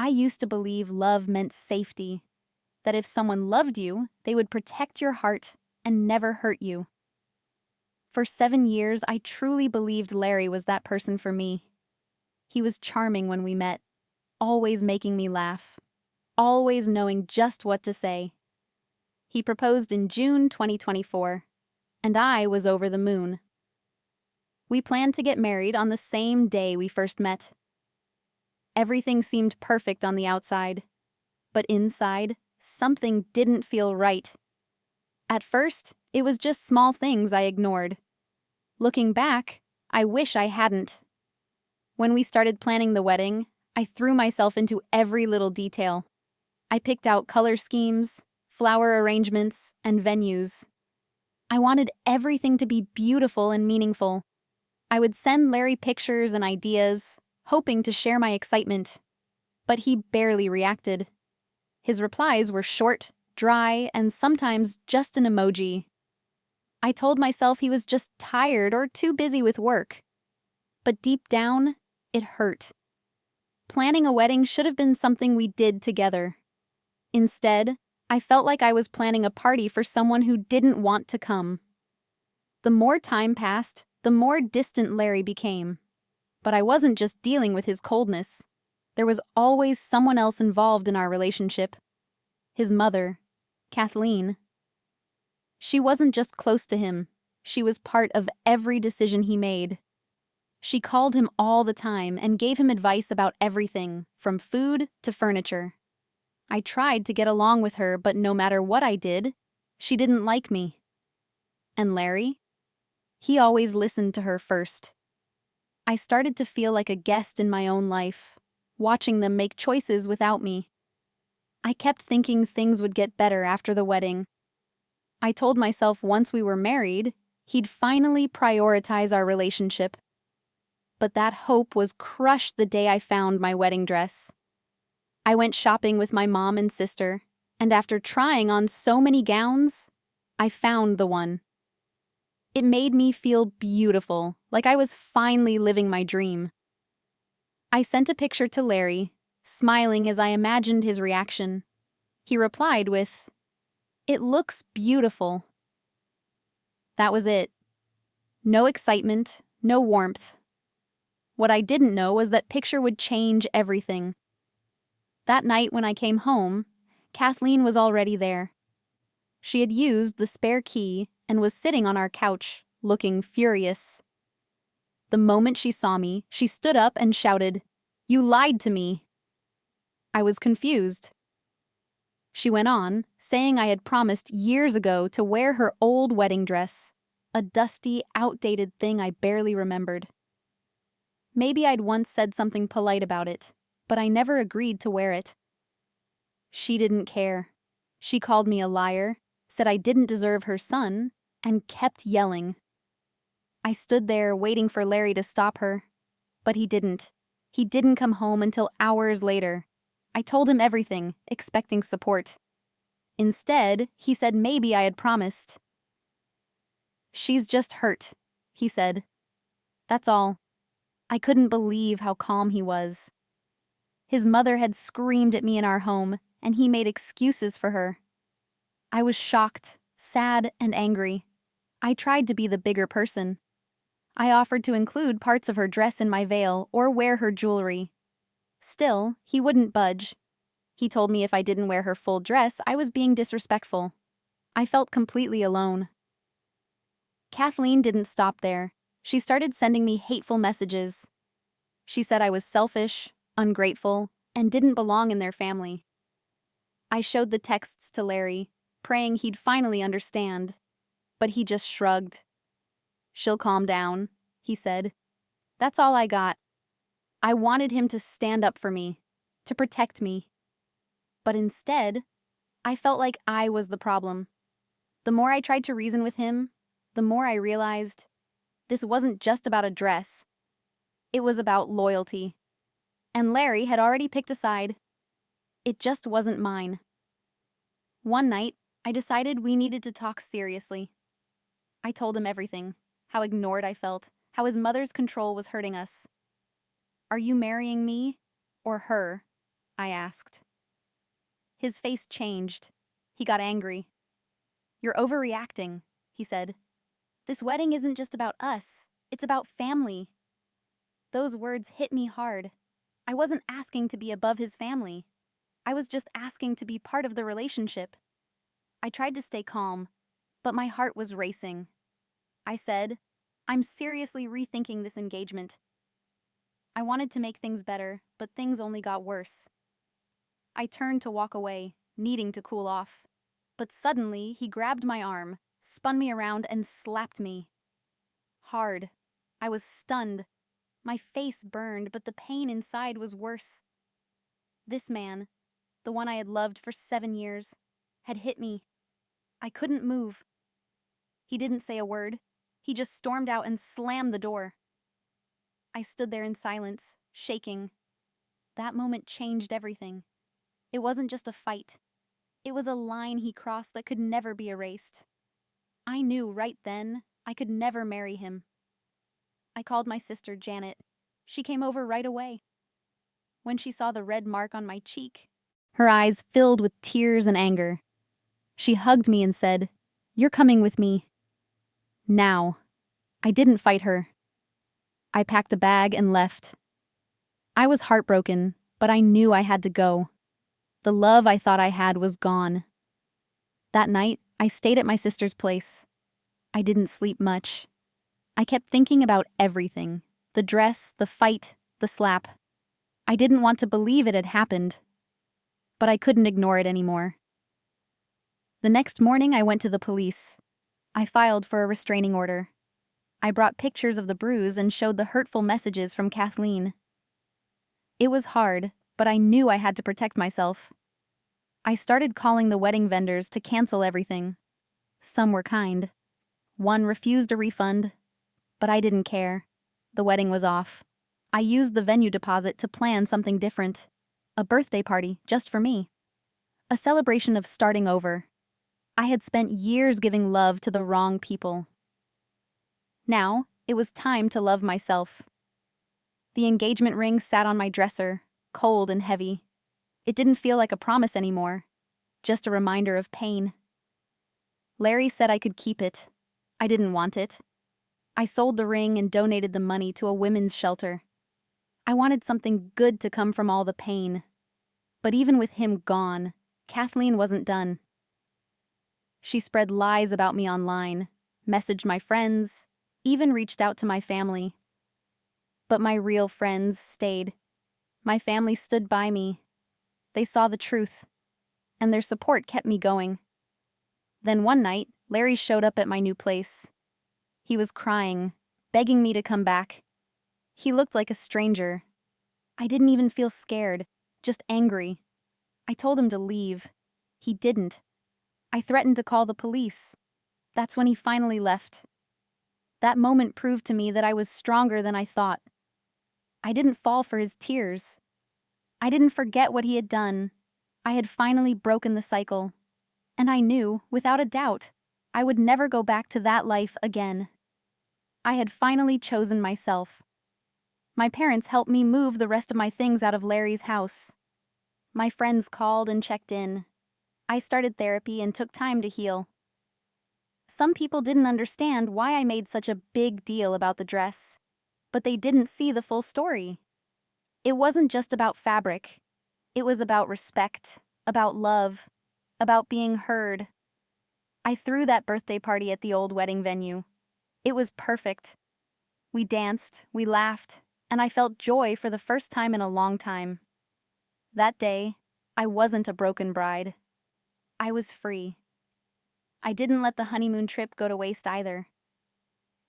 I used to believe love meant safety, that if someone loved you, they would protect your heart and never hurt you. For 7 years, I truly believed Larry was that person for me. He was charming when we met, always making me laugh, always knowing just what to say. He proposed in June 2024, and I was over the moon. We planned to get married on the same day we first met. Everything seemed perfect on the outside, but inside, something didn't feel right. At first, it was just small things I ignored. Looking back, I wish I hadn't. When we started planning the wedding, I threw myself into every little detail. I picked out color schemes, flower arrangements, and venues. I wanted everything to be beautiful and meaningful. I would send Larry pictures and ideas, hoping to share my excitement. But he barely reacted. His replies were short, dry, and sometimes just an emoji. I told myself he was just tired or too busy with work. But deep down, it hurt. Planning a wedding should have been something we did together. Instead, I felt like I was planning a party for someone who didn't want to come. The more time passed, the more distant Larry became. But I wasn't just dealing with his coldness. There was always someone else involved in our relationship. His mother, Kathleen. She wasn't just close to him, she was part of every decision he made. She called him all the time and gave him advice about everything, from food to furniture. I tried to get along with her, but no matter what I did, she didn't like me. And Larry? He always listened to her first. I started to feel like a guest in my own life, watching them make choices without me. I kept thinking things would get better after the wedding. I told myself once we were married, he'd finally prioritize our relationship. But that hope was crushed the day I found my wedding dress. I went shopping with my mom and sister, and after trying on so many gowns, I found the one. It made me feel beautiful, like I was finally living my dream. I sent a picture to Larry, smiling as I imagined his reaction. He replied with, "It looks beautiful." That was it. No excitement, no warmth. What I didn't know was that picture would change everything. That night when I came home, Kathleen was already there. She had used the spare key and was sitting on our couch, looking furious. The moment she saw me, she stood up and shouted, "You lied to me." I was confused. She went on, saying I had promised years ago to wear her old wedding dress, a dusty, outdated thing I barely remembered. Maybe I'd once said something polite about it, but I never agreed to wear it. She didn't care. She called me a liar, said I didn't deserve her son, and kept yelling. I stood there waiting for Larry to stop her, but he didn't. He didn't come home until hours later. I told him everything, expecting support. Instead, he said maybe I had promised. "She's just hurt," he said. That's all. I couldn't believe how calm he was. His mother had screamed at me in our home, and he made excuses for her. I was shocked, sad, and angry. I tried to be the bigger person. I offered to include parts of her dress in my veil or wear her jewelry. Still, he wouldn't budge. He told me if I didn't wear her full dress, I was being disrespectful. I felt completely alone. Kathleen didn't stop there. She started sending me hateful messages. She said I was selfish, ungrateful, and didn't belong in their family. I showed the texts to Larry, praying he'd finally understand. But he just shrugged. "She'll calm down," he said. That's all I got. I wanted him to stand up for me, to protect me. But instead, I felt like I was the problem. The more I tried to reason with him, the more I realized this wasn't just about a dress. It was about loyalty. And Larry had already picked a side. It just wasn't mine. One night, I decided we needed to talk seriously. I told him everything, how ignored I felt, how his mother's control was hurting us. "Are you marrying me or her?" I asked. His face changed. He got angry. You're overreacting, he said. This wedding isn't just about us. It's about family. Those words hit me hard. I wasn't asking to be above his family. I was just asking to be part of the relationship. I tried to stay calm, but my heart was racing. I said, I'm seriously rethinking this engagement. I wanted to make things better, but things only got worse. I turned to walk away, needing to cool off. But suddenly, he grabbed my arm, spun me around, and slapped me. Hard. I was stunned. My face burned, but the pain inside was worse. This man, the one I had loved for 7 years, had hit me. I couldn't move. He didn't say a word. He just stormed out and slammed the door. I stood there in silence, shaking. That moment changed everything. It wasn't just a fight. It was a line he crossed that could never be erased. I knew right then I could never marry him. I called my sister Janet. She came over right away. When she saw the red mark on my cheek, her eyes filled with tears and anger. She hugged me and said, "You're coming with me." Now. I didn't fight her. I packed a bag and left. I was heartbroken, but I knew I had to go. The love I thought I had was gone. That night, I stayed at my sister's place. I didn't sleep much. I kept thinking about everything. The dress, the fight, the slap. I didn't want to believe it had happened. But I couldn't ignore it anymore. The next morning, I went to the police. I filed for a restraining order. I brought pictures of the bruise and showed the hurtful messages from Kathleen. It was hard, but I knew I had to protect myself. I started calling the wedding vendors to cancel everything. Some were kind. One refused a refund, but I didn't care. The wedding was off. I used the venue deposit to plan something different. A birthday party, just for me. A celebration of starting over. I had spent years giving love to the wrong people. Now, it was time to love myself. The engagement ring sat on my dresser, cold and heavy. It didn't feel like a promise anymore, just a reminder of pain. Larry said I could keep it. I didn't want it. I sold the ring and donated the money to a women's shelter. I wanted something good to come from all the pain. But even with him gone, Kathleen wasn't done. She spread lies about me online, messaged my friends, even reached out to my family. But my real friends stayed. My family stood by me. They saw the truth, and their support kept me going. Then one night, Larry showed up at my new place. He was crying, begging me to come back. He looked like a stranger. I didn't even feel scared, just angry. I told him to leave. He didn't. I threatened to call the police. That's when he finally left. That moment proved to me that I was stronger than I thought. I didn't fall for his tears. I didn't forget what he had done. I had finally broken the cycle. And I knew, without a doubt, I would never go back to that life again. I had finally chosen myself. My parents helped me move the rest of my things out of Larry's house. My friends called and checked in. I started therapy and took time to heal. Some people didn't understand why I made such a big deal about the dress, but they didn't see the full story. It wasn't just about fabric. It was about respect, about love, about being heard. I threw that birthday party at the old wedding venue. It was perfect. We danced, we laughed, and I felt joy for the first time in a long time. That day, I wasn't a broken bride. I was free. I didn't let the honeymoon trip go to waste either.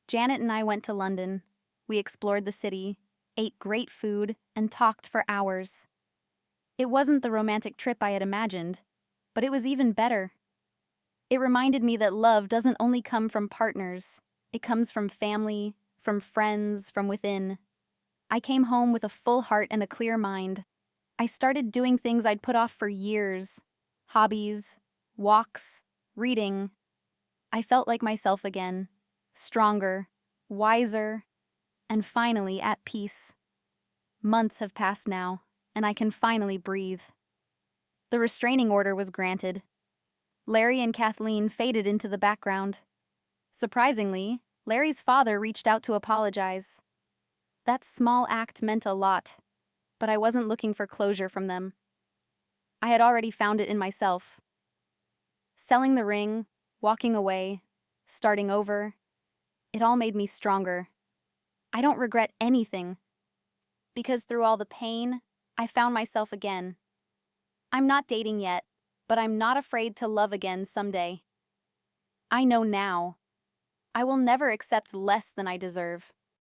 Janet and I went to London. We explored the city, ate great food, and talked for hours. It wasn't the romantic trip I had imagined, but it was even better. It reminded me that love doesn't only come from partners. It comes from family, from friends, from within. I came home with a full heart and a clear mind. I started doing things I'd put off for years. Hobbies, walks, reading. I felt like myself again, stronger, wiser, and finally at peace. Months have passed now, and I can finally breathe. The restraining order was granted. Larry and Kathleen faded into the background. Surprisingly, Larry's father reached out to apologize. That small act meant a lot, but I wasn't looking for closure from them. I had already found it in myself. Selling the ring, walking away, starting over, it all made me stronger. I don't regret anything, because through all the pain, I found myself again. I'm not dating yet, but I'm not afraid to love again someday. I know now. I will never accept less than I deserve.